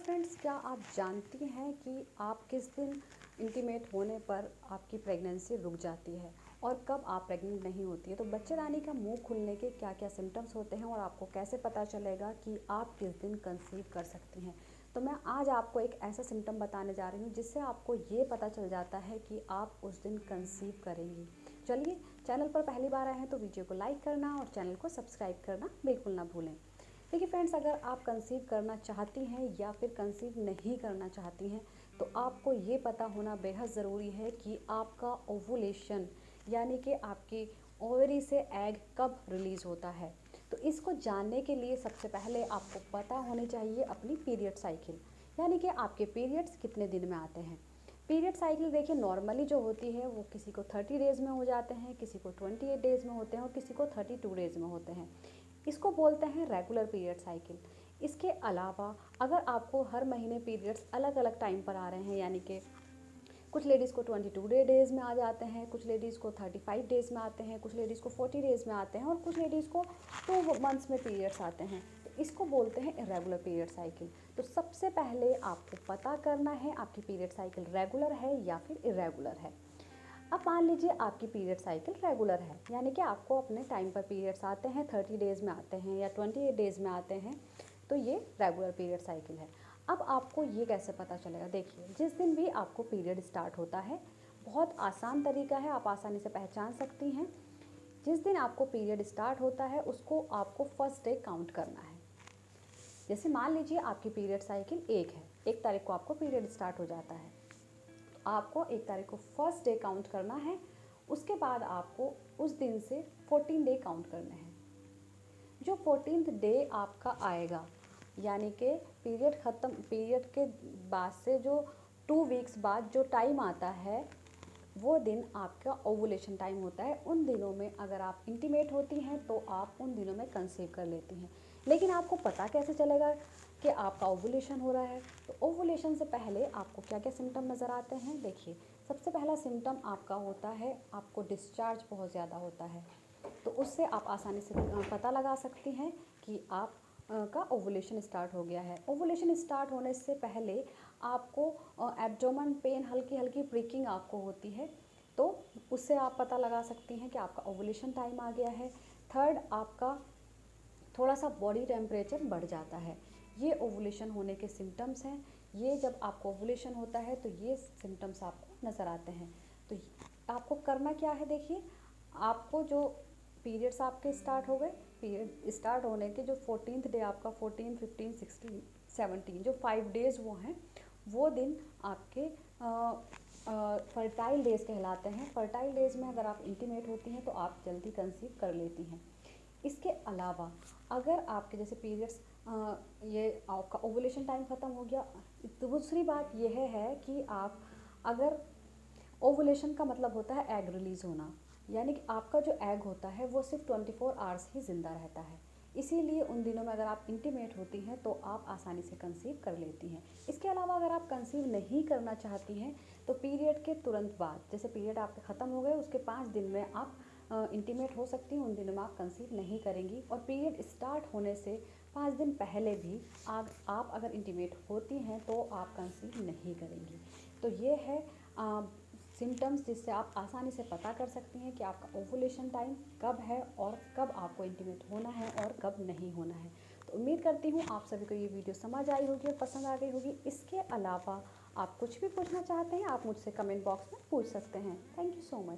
Friends, क्या आप जानती हैं कि आप किस दिन इंटीमेट होने पर आपकी प्रेगनेंसी रुक जाती है और कब आप प्रेग्नेंट नहीं होती है। तो बच्चेदानी का मुंह खुलने के क्या क्या सिम्टम्स होते हैं और आपको कैसे पता चलेगा कि आप किस दिन कंसीव कर सकती हैं। तो मैं आज आपको एक ऐसा सिम्टम बताने जा रही हूँ जिससे आपको ये पता चल जाता है कि आप उस दिन कंसीव करेंगी। चलिए, चैनल पर पहली बार आए हैं तो वीडियो को लाइक करना और चैनल को सब्सक्राइब करना बिल्कुल ना भूलें। देखिए फ्रेंड्स, अगर आप कंसीव करना चाहती हैं या फिर कंसीव नहीं करना चाहती हैं तो आपको ये पता होना बेहद ज़रूरी है कि आपका ओवुलेशन यानी कि आपकी ओवरी से एग कब रिलीज़ होता है। तो इसको जानने के लिए सबसे पहले आपको पता होनी चाहिए अपनी पीरियड साइकिल, यानी कि आपके पीरियड्स कितने दिन में आते हैं। पीरियड साइकिल देखिए नॉर्मली जो होती है वो किसी को 30 डेज़ में हो जाते हैं, किसी को 28 डेज़ में होते हैं और किसी को 32 डेज़ में होते हैं। इसको बोलते हैं रेगुलर पीरियड साइकिल। इसके अलावा अगर आपको हर महीने पीरियड्स अलग अलग टाइम पर आ रहे हैं, यानी कि कुछ लेडीज़ को 22 डेज़ में आ जाते हैं, कुछ लेडीज़ को 35 डेज़ में आते हैं, कुछ लेडीज़ को 40 डेज़ में आते हैं और कुछ लेडीज़ को 2 मंथ्स में पीरियड्स आते हैं, तो इसको बोलते हैं इरेगुलर पीरियड साइकिल। तो सबसे पहले आपको पता करना है आपकी पीरियड साइकिल रेगुलर है या फिर इरेगुलर है। अब मान लीजिए आपकी पीरियड साइकिल रेगुलर है, यानी कि आपको अपने टाइम पर पीरियड्स आते हैं, 30 डेज़ में आते हैं या 28 डेज़ में आते हैं, तो ये रेगुलर पीरियड साइकिल है। अब आपको ये कैसे पता चलेगा, देखिए जिस दिन भी आपको पीरियड स्टार्ट होता है, बहुत आसान तरीका है, आप आसानी से पहचान सकती हैं। जिस दिन आपको पीरियड स्टार्ट होता है उसको आपको फर्स्ट डे काउंट करना है। जैसे मान लीजिए आपकी पीरियड साइकिल 1 है, 1 तारीख को आपको पीरियड स्टार्ट हो जाता है, आपको 1 तारीख को फर्स्ट डे काउंट करना है। उसके बाद आपको उस दिन से 14 डे काउंट करने हैं। जो 14th डे आपका आएगा, यानी कि पीरियड के बाद से जो 2 वीक्स बाद जो टाइम आता है वो दिन आपका ओवुलेशन टाइम होता है। उन दिनों में अगर आप इंटीमेट होती हैं तो आप उन दिनों में कंसीव कर लेती हैं। लेकिन आपको पता कैसे चलेगा कि आपका ओवुलेशन हो रहा है? तो ओवुलेशन से पहले आपको क्या क्या सिम्टम नज़र आते हैं, देखिए सबसे पहला सिम्टम आपका होता है आपको डिस्चार्ज बहुत ज़्यादा होता है। तो उससे आप आसानी से पता लगा सकती हैं कि आप का ओवुलेशन स्टार्ट हो गया है। ओवुलेशन स्टार्ट होने से पहले आपको एब्डोमेन पेन, हल्की हल्की प्रिकिंग आपको होती है, तो उससे आप पता लगा सकती हैं कि आपका ओवुलेशन टाइम आ गया है। थर्ड, आपका थोड़ा सा बॉडी टेम्परेचर बढ़ जाता है, ये ओवुलेशन होने के सिम्टम्स हैं। ये जब आपको ओवुलेशन होता है तो ये सिम्टम्स आपको नज़र आते हैं। तो आपको करना क्या है, देखिए आपको जो पीरियड्स आपके स्टार्ट हो गए, पीरियड स्टार्ट होने के जो 14th डे आपका 14, 15, 16, 17 जो 5 डेज़ वो हैं, वो दिन आपके फर्टाइल डेज़ कहलाते हैं। फर्टाइल डेज़ में अगर आप इंटीमेट होती हैं तो आप जल्दी कंसीव कर लेती हैं। इसके अलावा अगर आपके जैसे पीरियड्स ये आपका ओवुलेशन टाइम ख़त्म हो गया, तो दूसरी बात यह है कि आप अगर ओवुलेशन का मतलब होता है एग रिलीज़ होना, यानी कि आपका जो एग होता है वो सिर्फ 24 आवर्स ही ज़िंदा रहता है। इसीलिए उन दिनों में अगर आप इंटीमेट होती हैं तो आप आसानी से कंसीव कर लेती हैं। इसके अलावा अगर आप कंसीव नहीं करना चाहती हैं तो पीरियड के तुरंत बाद, जैसे पीरियड आपके ख़त्म हो गए उसके 5 दिन में आप इंटीमेट हो सकती हैं, उन दिनों में आप कंसीव नहीं करेंगी। और पीरियड स्टार्ट होने से 5 दिन पहले भी आप अगर इंटीमेट होती हैं तो आप कंसीव नहीं करेंगी। तो ये है सिम्टम्स जिससे आप आसानी से पता कर सकती हैं कि आपका ओवुलेशन टाइम कब है और कब आपको इंटीमेट होना है और कब नहीं होना है। तो उम्मीद करती हूँ आप सभी को ये वीडियो समझ आई होगी और पसंद आ गई होगी। इसके अलावा आप कुछ भी पूछना चाहते हैं आप मुझसे कमेंट बॉक्स में पूछ सकते हैं। Thank you so much.